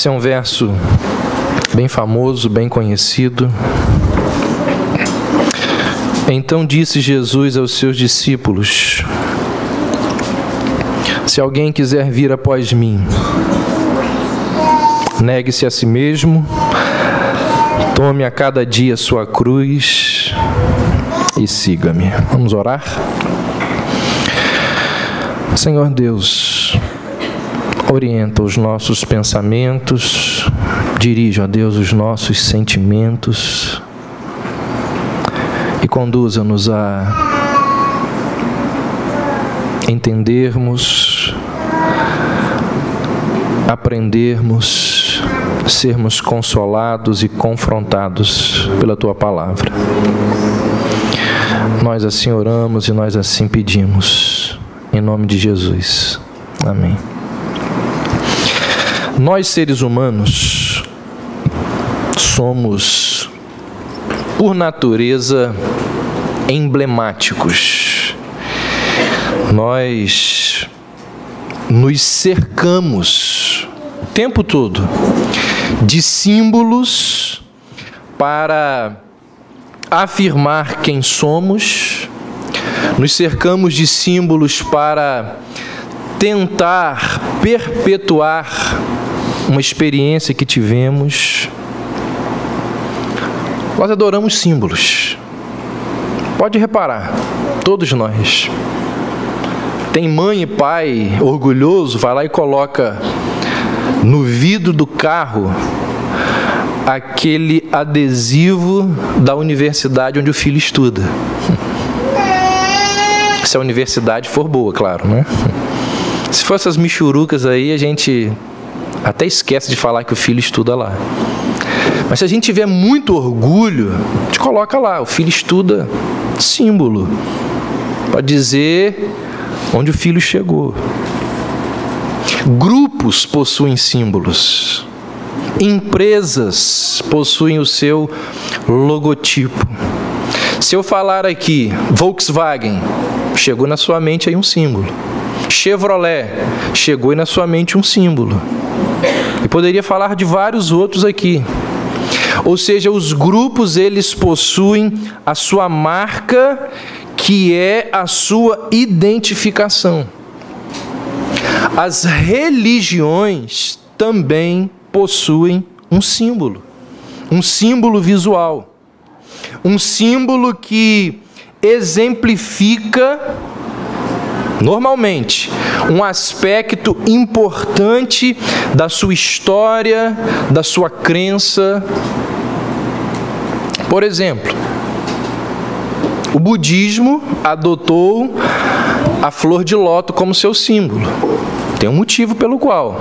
Esse é um verso bem famoso, bem conhecido. Então disse Jesus aos seus discípulos: se alguém quiser vir após mim, negue-se a si mesmo, tome a cada dia sua cruz e siga-me. Vamos orar? Senhor Deus, orienta os nossos pensamentos, dirige, ó Deus, os nossos sentimentos e conduza-nos a entendermos, aprendermos, sermos consolados e confrontados pela Tua Palavra. Nós assim oramos e nós assim pedimos, em nome de Jesus. Amém. Nós, seres humanos, somos, por natureza, emblemáticos. Nós nos cercamos o tempo todo de símbolos para afirmar quem somos, nos cercamos de símbolos para tentar perpetuar uma experiência que tivemos. Nós adoramos símbolos. Pode reparar, todos nós. Tem mãe e pai orgulhoso, vai lá e coloca no vidro do carro aquele adesivo da universidade onde o filho estuda. Se a universidade for boa, claro, né? Se for essas michurucas aí, a gente até esquece de falar que o filho estuda lá. Mas se a gente tiver muito orgulho, a gente coloca lá, o filho estuda, símbolo, para dizer onde o filho chegou. Grupos possuem símbolos. Empresas possuem o seu logotipo. Se eu falar aqui, Volkswagen, chegou na sua mente aí um símbolo. Chevrolet, chegou aí na sua mente um símbolo. E poderia falar de vários outros aqui. Ou seja, os grupos, eles possuem a sua marca, que é a sua identificação. As religiões também possuem um símbolo visual, um símbolo que exemplifica, normalmente, um aspecto importante da sua história, da sua crença. Por exemplo, o budismo adotou a flor de lótus como seu símbolo. Tem um motivo pelo qual.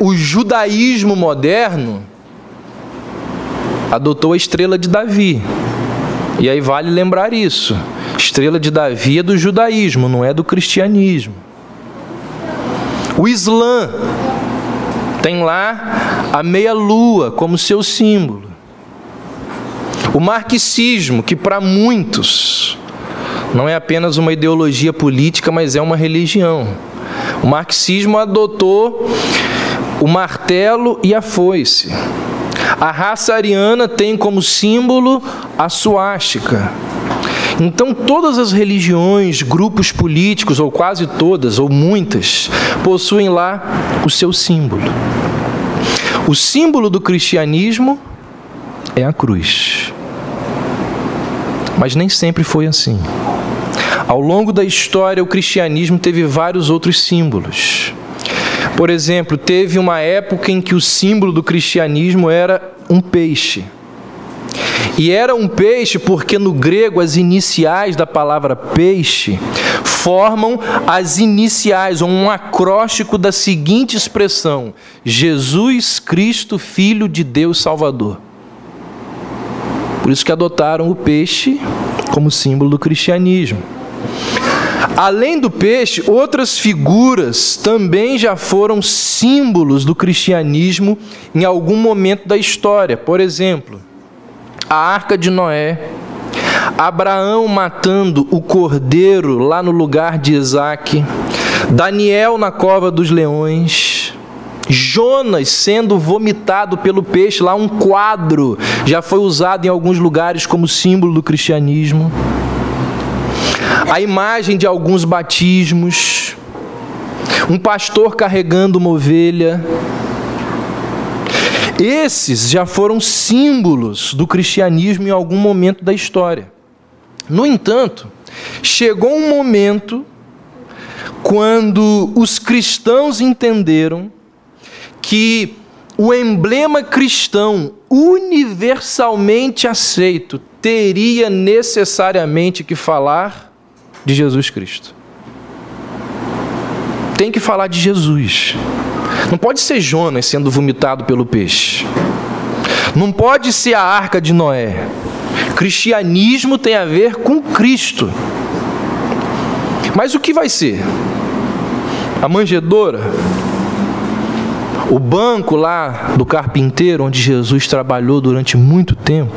O judaísmo moderno adotou a estrela de Davi. E aí vale lembrar isso. Estrela de Davi é do judaísmo, não é do cristianismo. O Islã tem lá a meia-lua como seu símbolo. O marxismo, que para muitos não é apenas uma ideologia política, mas é uma religião. O marxismo adotou o martelo e a foice. A raça ariana tem como símbolo a suástica. Então, todas as religiões, grupos políticos, ou quase todas, ou muitas, possuem lá o seu símbolo. O símbolo do cristianismo é a cruz. Mas nem sempre foi assim. Ao longo da história, o cristianismo teve vários outros símbolos. Por exemplo, teve uma época em que o símbolo do cristianismo era um peixe. E era um peixe porque no grego as iniciais da palavra peixe formam as iniciais, ou um acróstico da seguinte expressão: Jesus Cristo, Filho de Deus Salvador. Por isso que adotaram o peixe como símbolo do cristianismo. Além do peixe, outras figuras também já foram símbolos do cristianismo em algum momento da história. Por exemplo, a Arca de Noé, Abraão matando o cordeiro lá no lugar de Isaque, Daniel na cova dos leões. Jonas sendo vomitado pelo peixe, lá um quadro, já foi usado em alguns lugares como símbolo do cristianismo. A imagem de alguns batismos, um pastor carregando uma ovelha. Esses já foram símbolos do cristianismo em algum momento da história. No entanto, chegou um momento quando os cristãos entenderam que o emblema cristão universalmente aceito teria necessariamente que falar de Jesus Cristo. Tem que falar de Jesus. Não pode ser Jonas sendo vomitado pelo peixe. Não pode ser a arca de Noé. Cristianismo tem a ver com Cristo. Mas o que vai ser? A manjedoura? O banco lá do carpinteiro, onde Jesus trabalhou durante muito tempo?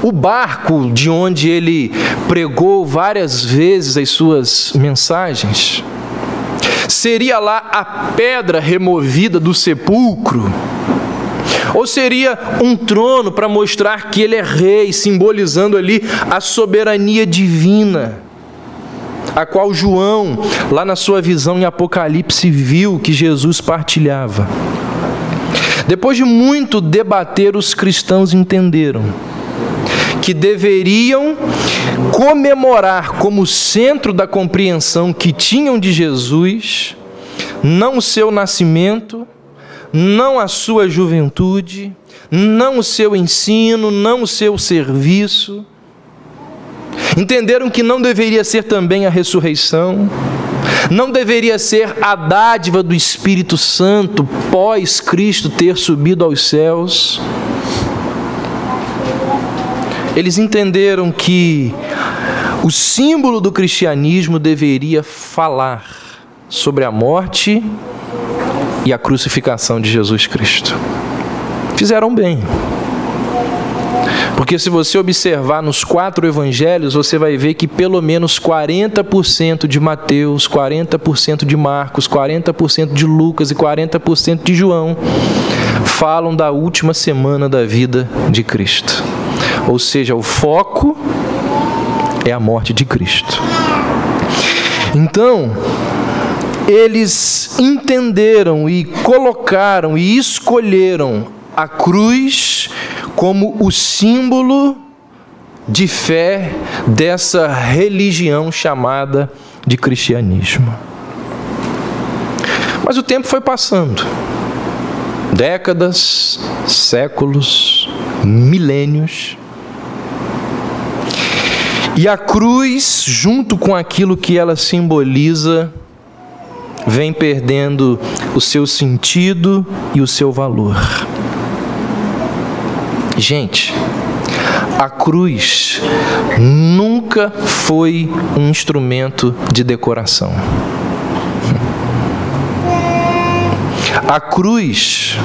O barco de onde ele pregou várias vezes as suas mensagens? Seria lá a pedra removida do sepulcro? Ou seria um trono para mostrar que ele é rei, simbolizando ali a soberania divina, a qual João, lá na sua visão em Apocalipse, viu que Jesus partilhava? Depois de muito debater, os cristãos entenderam que deveriam comemorar como centro da compreensão que tinham de Jesus, não o seu nascimento, não a sua juventude, não o seu ensino, não o seu serviço. Entenderam que não deveria ser também a ressurreição, não deveria ser a dádiva do Espírito Santo pós Cristo ter subido aos céus. Eles entenderam que o símbolo do cristianismo deveria falar sobre a morte e a crucificação de Jesus Cristo. Fizeram bem. Porque se você observar nos 4 evangelhos, você vai ver que pelo menos 40% de Mateus, 40% de Marcos, 40% de Lucas e 40% de João falam da última semana da vida de Cristo. Ou seja, o foco é a morte de Cristo. Então, eles entenderam e colocaram e escolheram a cruz como o símbolo de fé dessa religião chamada de cristianismo. Mas o tempo foi passando. Décadas, séculos, milênios. E a cruz, junto com aquilo que ela simboliza, vem perdendo o seu sentido e o seu valor. Gente, a cruz nunca foi um instrumento de decoração. A cruz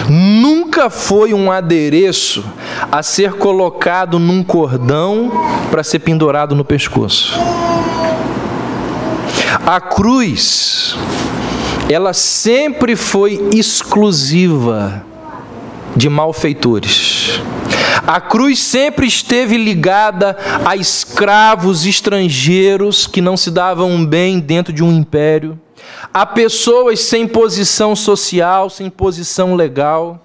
nunca foi um adereço a ser colocado num cordão para ser pendurado no pescoço. A cruz, ela sempre foi exclusiva de malfeitores. A cruz sempre esteve ligada a escravos estrangeiros que não se davam bem dentro de um império, a pessoas sem posição social, sem posição legal,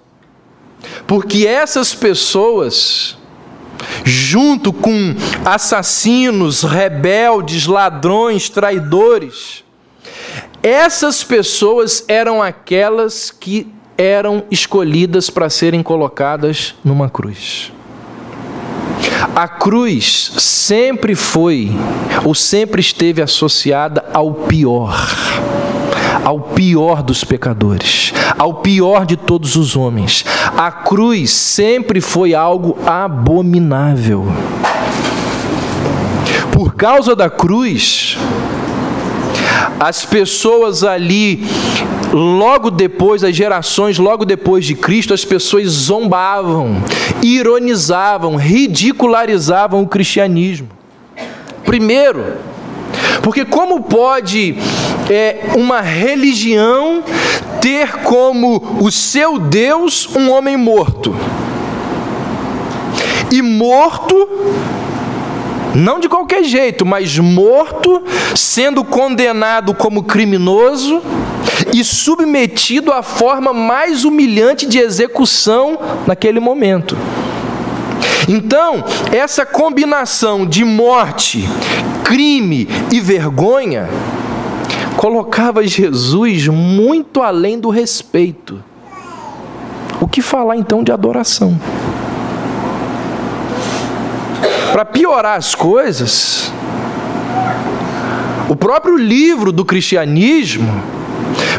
porque essas pessoas, junto com assassinos, rebeldes, ladrões, traidores, essas pessoas eram aquelas que eram escolhidas para serem colocadas numa cruz. A cruz sempre foi, ou sempre esteve associada ao pior dos pecadores, ao pior de todos os homens. A cruz sempre foi algo abominável. Por causa da cruz, as pessoas ali, logo depois, as gerações logo depois de Cristo, as pessoas zombavam, ironizavam, ridicularizavam o cristianismo. Primeiro, porque como pode uma religião ter como o seu Deus um homem morto. E morto, não de qualquer jeito, mas morto, sendo condenado como criminoso e submetido à forma mais humilhante de execução naquele momento. Então, essa combinação de morte, crime e vergonha colocava Jesus muito além do respeito. O que falar então de adoração? Para piorar as coisas, o próprio livro do cristianismo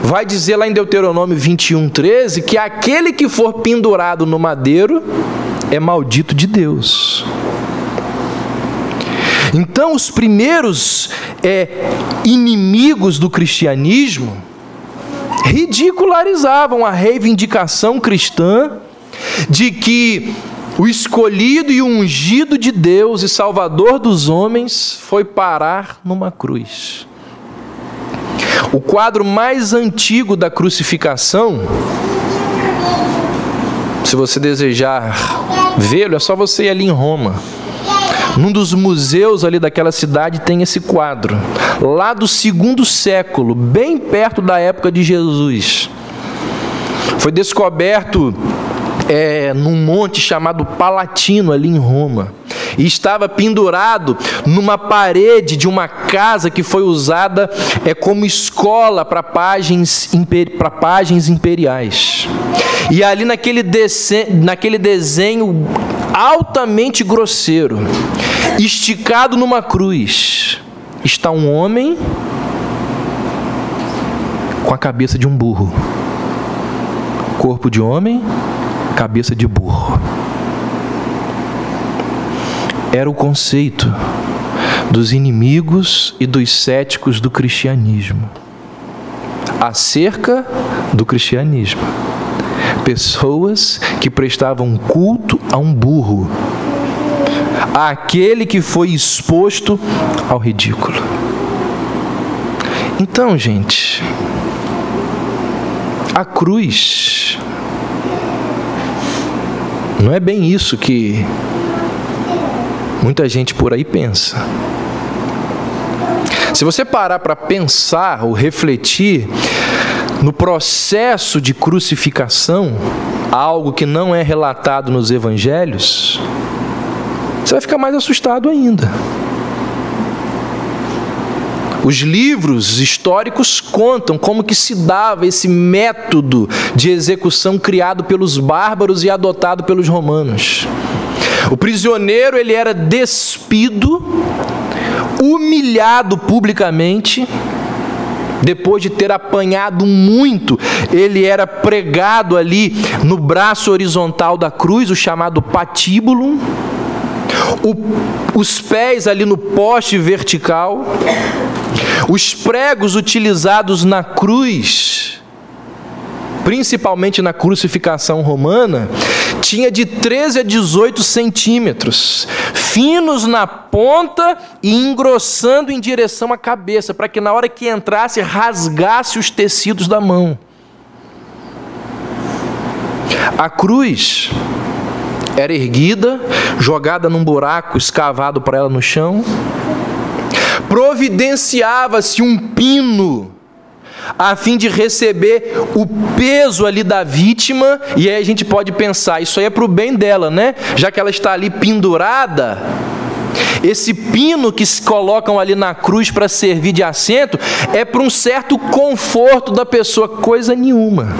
vai dizer lá em Deuteronômio 21:13 que aquele que for pendurado no madeiro é maldito de Deus. Então, os primeiros inimigos do cristianismo ridicularizavam a reivindicação cristã de que o escolhido e ungido de Deus e Salvador dos homens foi parar numa cruz. O quadro mais antigo da crucificação, se você desejar vê-lo, é só você ir ali em Roma. Num dos museus ali daquela cidade tem esse quadro, lá do 2º século, bem perto da época de Jesus. Foi descoberto num monte chamado Palatino, ali em Roma. E estava pendurado numa parede de uma casa que foi usada como escola para pajens imperiais. E ali naquele desenho altamente grosseiro, esticado numa cruz, está um homem com a cabeça de um burro. Corpo de homem, cabeça de burro. Era o conceito dos inimigos e dos céticos do cristianismo acerca do cristianismo. Pessoas que prestavam culto a um burro, àquele que foi exposto ao ridículo. Então, gente, a cruz não é bem isso que muita gente por aí pensa. Se você parar para pensar ou refletir no processo de crucificação, algo que não é relatado nos evangelhos, você vai ficar mais assustado ainda. Os livros históricos contam como que se dava esse método de execução criado pelos bárbaros e adotado pelos romanos. O prisioneiro, ele era despido, humilhado publicamente. Depois de ter apanhado muito, ele era pregado ali no braço horizontal da cruz, o chamado patíbulo. Os pés ali no poste vertical. Os pregos utilizados na cruz, principalmente na crucificação romana, tinha de 13 a 18 centímetros, finos na ponta e engrossando em direção à cabeça, para que na hora que entrasse, rasgasse os tecidos da mão. A cruz era erguida, jogada num buraco escavado para ela no chão. Providenciava-se um pino a fim de receber o peso ali da vítima, e aí a gente pode pensar, isso aí é para o bem dela, né? Já que ela está ali pendurada, esse pino que se colocam ali na cruz para servir de assento é para um certo conforto da pessoa, coisa nenhuma.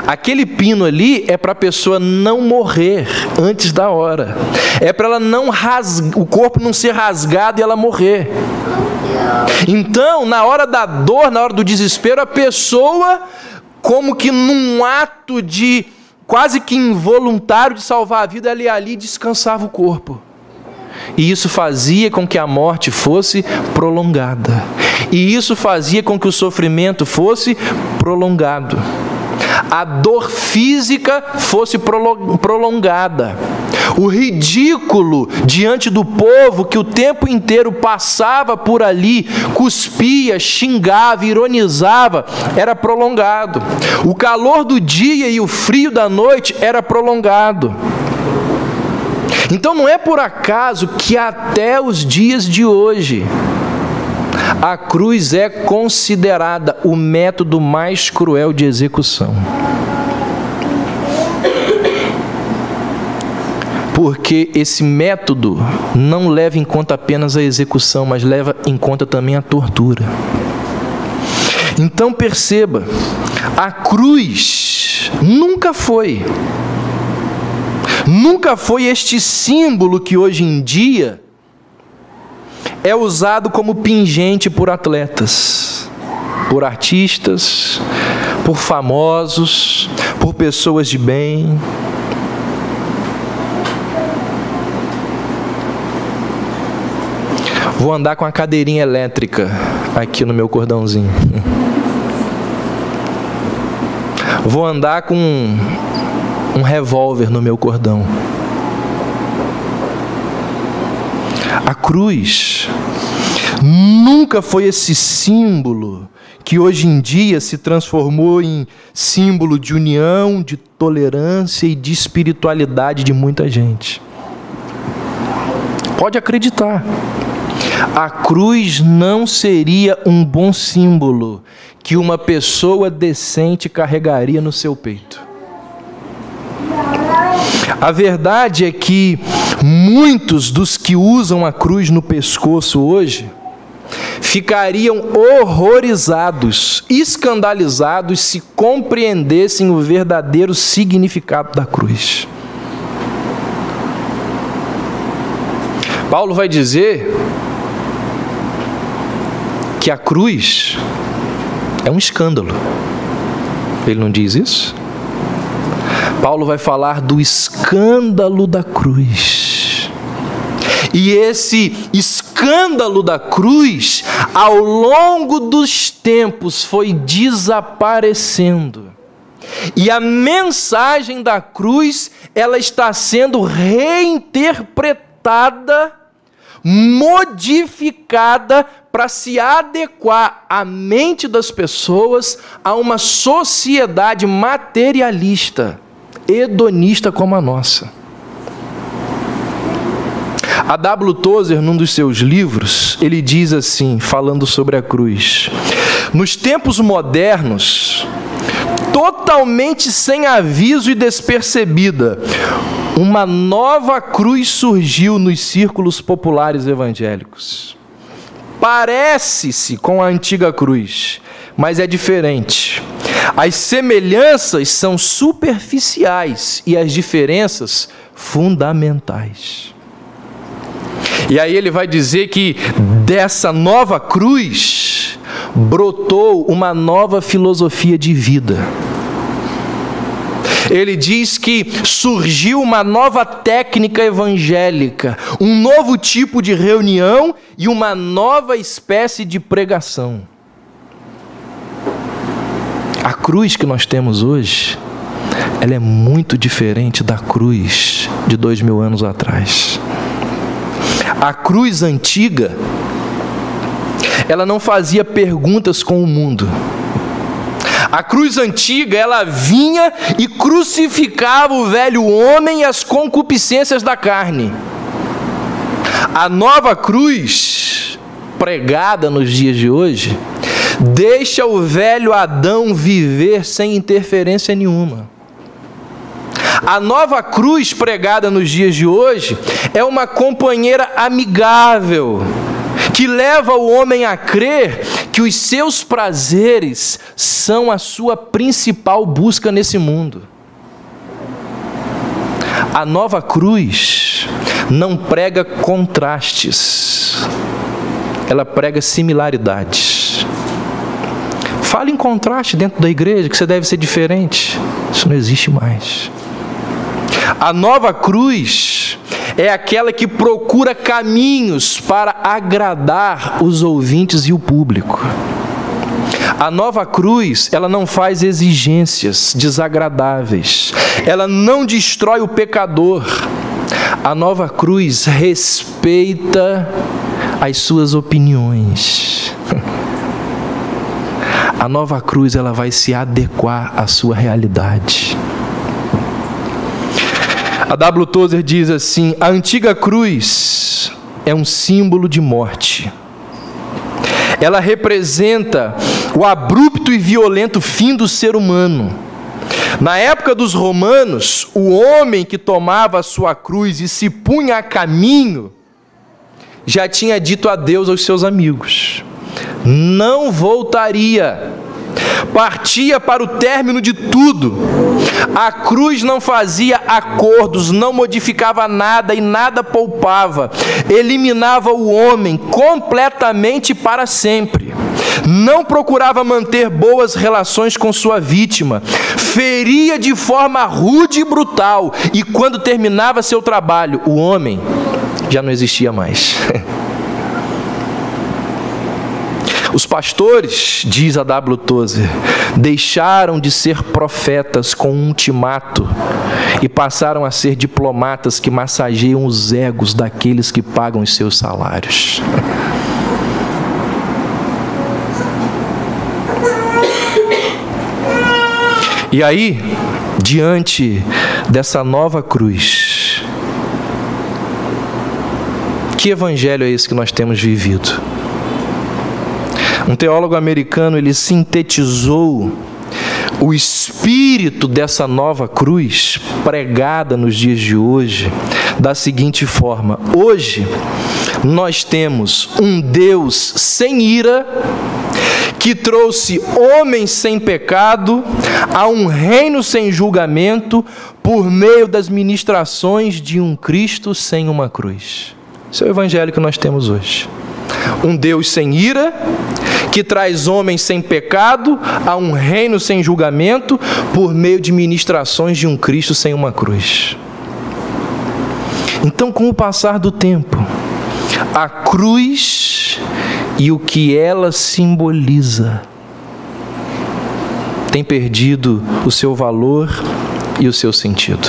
Aquele pino ali é para a pessoa não morrer antes da hora. É para ela não o corpo não ser rasgado e ela morrer. Então, na hora da dor, na hora do desespero, a pessoa, como que num ato de quase que involuntário de salvar a vida, ela ali descansava o corpo. E isso fazia com que a morte fosse prolongada. E isso fazia com que o sofrimento fosse prolongado. A dor física fosse prolongada. O ridículo diante do povo que o tempo inteiro passava por ali, cuspia, xingava, ironizava, era prolongado. O calor do dia e o frio da noite era prolongado. Então não é por acaso que até os dias de hoje a cruz é considerada o método mais cruel de execução. Porque esse método não leva em conta apenas a execução, mas leva em conta também a tortura. Então perceba, a cruz nunca foi este símbolo que hoje em dia é usado como pingente por atletas, por artistas, por famosos, por pessoas de bem. Vou andar com a cadeirinha elétrica aqui no meu cordãozinho. Vou andar com um revólver no meu cordão. A cruz nunca foi esse símbolo que hoje em dia se transformou em símbolo de união, de tolerância e de espiritualidade de muita gente. Pode acreditar. A cruz não seria um bom símbolo que uma pessoa decente carregaria no seu peito. A verdade é que muitos dos que usam a cruz no pescoço hoje ficariam horrorizados, escandalizados se compreendessem o verdadeiro significado da cruz. Paulo vai dizer que a cruz é um escândalo. Ele não diz isso? Paulo vai falar do escândalo da cruz. E esse escândalo da cruz, ao longo dos tempos, foi desaparecendo. E a mensagem da cruz, ela está sendo reinterpretada, modificada para se adequar à mente das pessoas a uma sociedade materialista, hedonista como a nossa. A W. Tozer, num dos seus livros, ele diz assim, falando sobre a cruz: nos tempos modernos, totalmente sem aviso e despercebida, uma nova cruz surgiu nos círculos populares evangélicos. Parece-se com a antiga cruz, mas é diferente. As semelhanças são superficiais e as diferenças fundamentais. E aí ele vai dizer que dessa nova cruz brotou uma nova filosofia de vida. Ele diz que surgiu uma nova técnica evangélica, um novo tipo de reunião e uma nova espécie de pregação. A cruz que nós temos hoje, ela é muito diferente da cruz de 2000 anos atrás. A cruz antiga, ela não fazia perguntas com o mundo. A cruz antiga, ela vinha e crucificava o velho homem e as concupiscências da carne. A nova cruz, pregada nos dias de hoje, deixa o velho Adão viver sem interferência nenhuma. A nova cruz pregada nos dias de hoje é uma companheira amigável, que leva o homem a crer que os seus prazeres são a sua principal busca nesse mundo. A nova cruz não prega contrastes, ela prega similaridades. Fala em contraste dentro da igreja, que você deve ser diferente. Isso não existe mais. A nova cruz é aquela que procura caminhos para agradar os ouvintes e o público. A nova cruz, ela não faz exigências desagradáveis. Ela não destrói o pecador. A nova cruz respeita as suas opiniões. A nova cruz, ela vai se adequar à sua realidade. A W. Tozer diz assim: a antiga cruz é um símbolo de morte. Ela representa o abrupto e violento fim do ser humano. Na época dos romanos, o homem que tomava a sua cruz e se punha a caminho, já tinha dito adeus aos seus amigos. Não voltaria. Partia para o término de tudo. A cruz não fazia acordos, não modificava nada e nada poupava. Eliminava o homem completamente para sempre. Não procurava manter boas relações com sua vítima. Feria de forma rude e brutal. E quando terminava seu trabalho, o homem já não existia mais. Os pastores, diz a W. Tozer, deixaram de ser profetas com um ultimato e passaram a ser diplomatas que massageiam os egos daqueles que pagam os seus salários. E aí, diante dessa nova cruz, que evangelho é esse que nós temos vivido? Um teólogo americano, ele sintetizou o espírito dessa nova cruz pregada nos dias de hoje da seguinte forma: hoje nós temos um Deus sem ira, que trouxe homens sem pecado a um reino sem julgamento por meio das ministrações de um Cristo sem uma cruz. Esse é o evangelho que nós temos hoje. Um Deus sem ira, que traz homens sem pecado a um reino sem julgamento por meio de ministrações de um Cristo sem uma cruz. Então, com o passar do tempo, a cruz e o que ela simboliza tem perdido o seu valor e o seu sentido.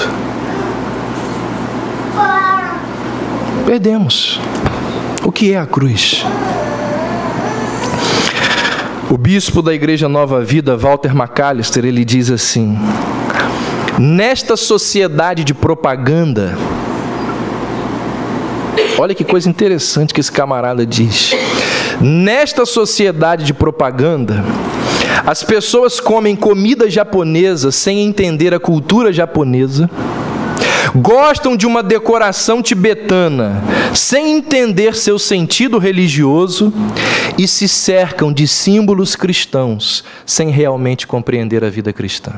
Perdemos. O que é a cruz? O bispo da Igreja Nova Vida, Walter McAllister, ele diz assim: nesta sociedade de propaganda, olha que coisa interessante que esse camarada diz. Nesta sociedade de propaganda, as pessoas comem comida japonesa sem entender a cultura japonesa, gostam de uma decoração tibetana sem entender seu sentido religioso e se cercam de símbolos cristãos sem realmente compreender a vida cristã.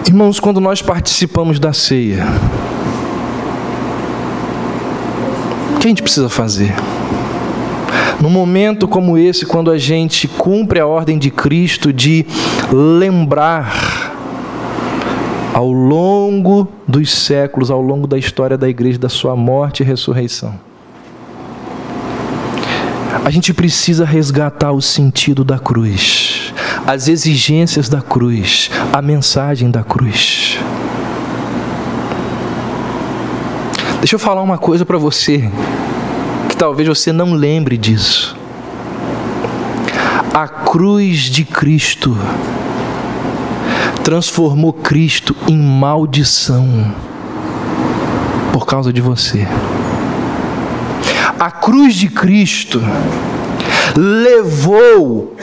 Irmãos, quando nós participamos da ceia, o que a gente precisa fazer? Num momento como esse, quando a gente cumpre a ordem de Cristo de lembrar ao longo dos séculos, ao longo da história da igreja, da sua morte e ressurreição, a gente precisa resgatar o sentido da cruz, as exigências da cruz, a mensagem da cruz. Deixa eu falar uma coisa para você, que talvez você não lembre disso. A cruz de Cristo transformou Cristo em maldição por causa de você. A cruz de Cristo levou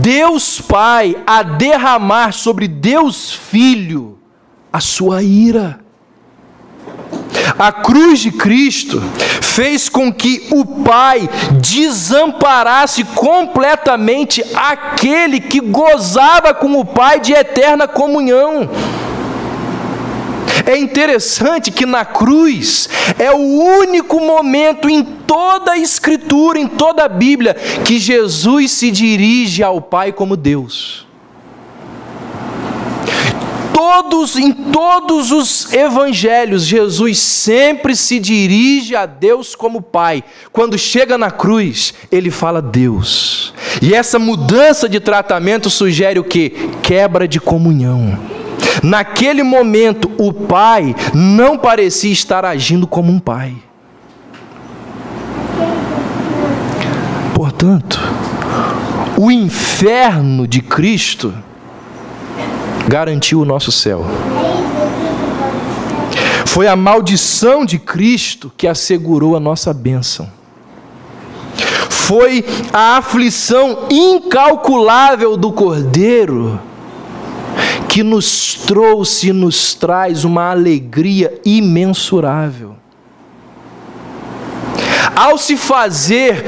Deus Pai a derramar sobre Deus Filho a sua ira. A cruz de Cristo fez com que o Pai desamparasse completamente aquele que gozava com o Pai de eterna comunhão. É interessante que na cruz é o único momento em toda a Escritura, em toda a Bíblia, que Jesus se dirige ao Pai como Deus. Em todos os evangelhos, Jesus sempre se dirige a Deus como Pai. Quando chega na cruz, ele fala Deus. E essa mudança de tratamento sugere o quê? Quebra de comunhão. Naquele momento, o pai não parecia estar agindo como um pai. Portanto, o inferno de Cristo garantiu o nosso céu. Foi a maldição de Cristo que assegurou a nossa bênção. Foi a aflição incalculável do Cordeiro que nos trouxe e nos traz uma alegria imensurável. Ao se fazer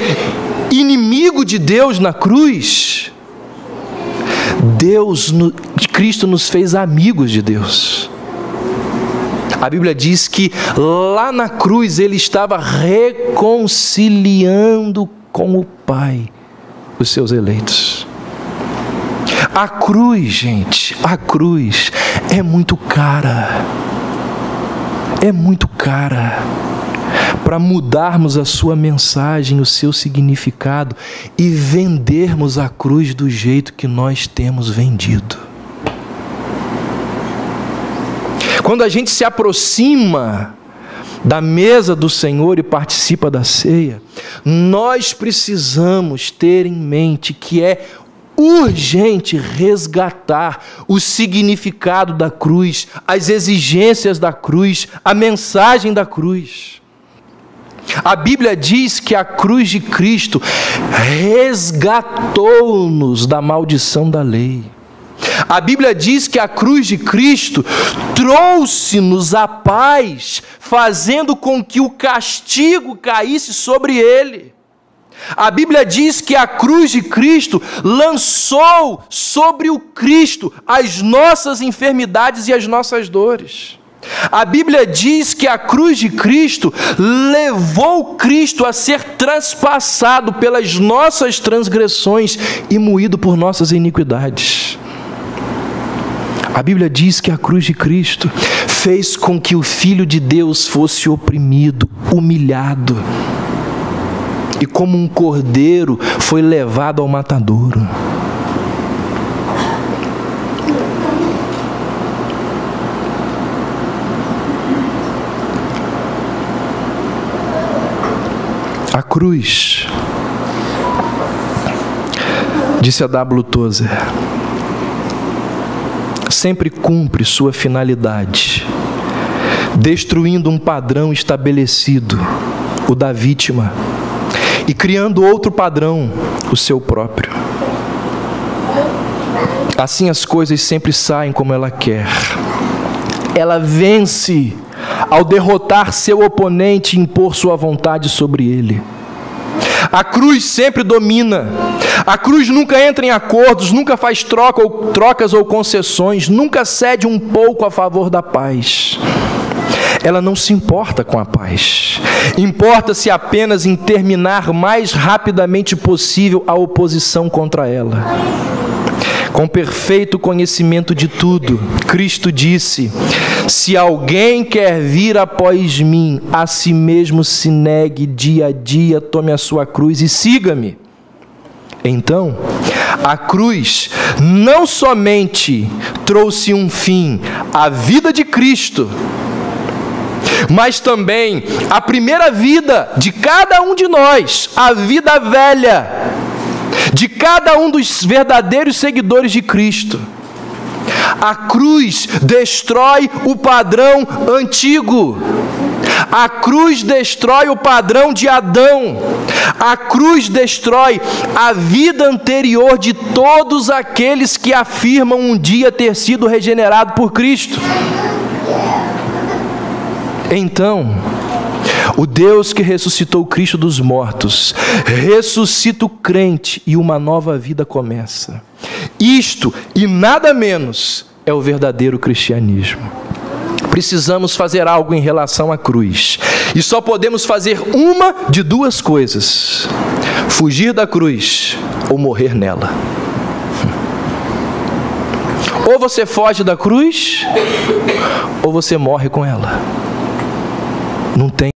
inimigo de Deus na cruz, Cristo nos fez amigos de Deus. A Bíblia diz que lá na cruz ele estava reconciliando com o Pai os seus eleitos. A cruz, gente, a cruz é muito cara. É muito cara para mudarmos a sua mensagem, o seu significado e vendermos a cruz do jeito que nós temos vendido. Quando a gente se aproxima da mesa do Senhor e participa da ceia, nós precisamos ter em mente que é urgente resgatar o significado da cruz, as exigências da cruz, a mensagem da cruz. A Bíblia diz que a cruz de Cristo resgatou-nos da maldição da lei. A Bíblia diz que a cruz de Cristo trouxe-nos a paz, fazendo com que o castigo caísse sobre ele. A Bíblia diz que a cruz de Cristo lançou sobre o Cristo as nossas enfermidades e as nossas dores. A Bíblia diz que a cruz de Cristo levou Cristo a ser transpassado pelas nossas transgressões e moído por nossas iniquidades. A Bíblia diz que a cruz de Cristo fez com que o Filho de Deus fosse oprimido, humilhado, e como um cordeiro foi levado ao matadouro. A cruz, disse a W. Tozer, sempre cumpre sua finalidade, destruindo um padrão estabelecido, o da vítima, e criando outro padrão, o seu próprio. Assim as coisas sempre saem como ela quer. Ela vence ao derrotar seu oponente e impor sua vontade sobre ele. A cruz sempre domina. A cruz nunca entra em acordos, nunca faz trocas ou concessões, nunca cede um pouco a favor da paz. Ela não se importa com a paz. Importa-se apenas em terminar mais rapidamente possível a oposição contra ela. Com perfeito conhecimento de tudo, Cristo disse: se alguém quer vir após mim, a si mesmo se negue dia a dia, tome a sua cruz e siga-me. Então, a cruz não somente trouxe um fim à vida de Cristo, mas também a primeira vida de cada um de nós, a vida velha, de cada um dos verdadeiros seguidores de Cristo. A cruz destrói o padrão antigo. A cruz destrói o padrão de Adão. A cruz destrói a vida anterior de todos aqueles que afirmam um dia ter sido regenerado por Cristo. Então, o Deus que ressuscitou Cristo dos mortos, ressuscita o crente e uma nova vida começa. Isto e nada menos é o verdadeiro cristianismo. Precisamos fazer algo em relação à cruz. E só podemos fazer uma de duas coisas: fugir da cruz ou morrer nela. Ou você foge da cruz, ou você morre com ela. Não tem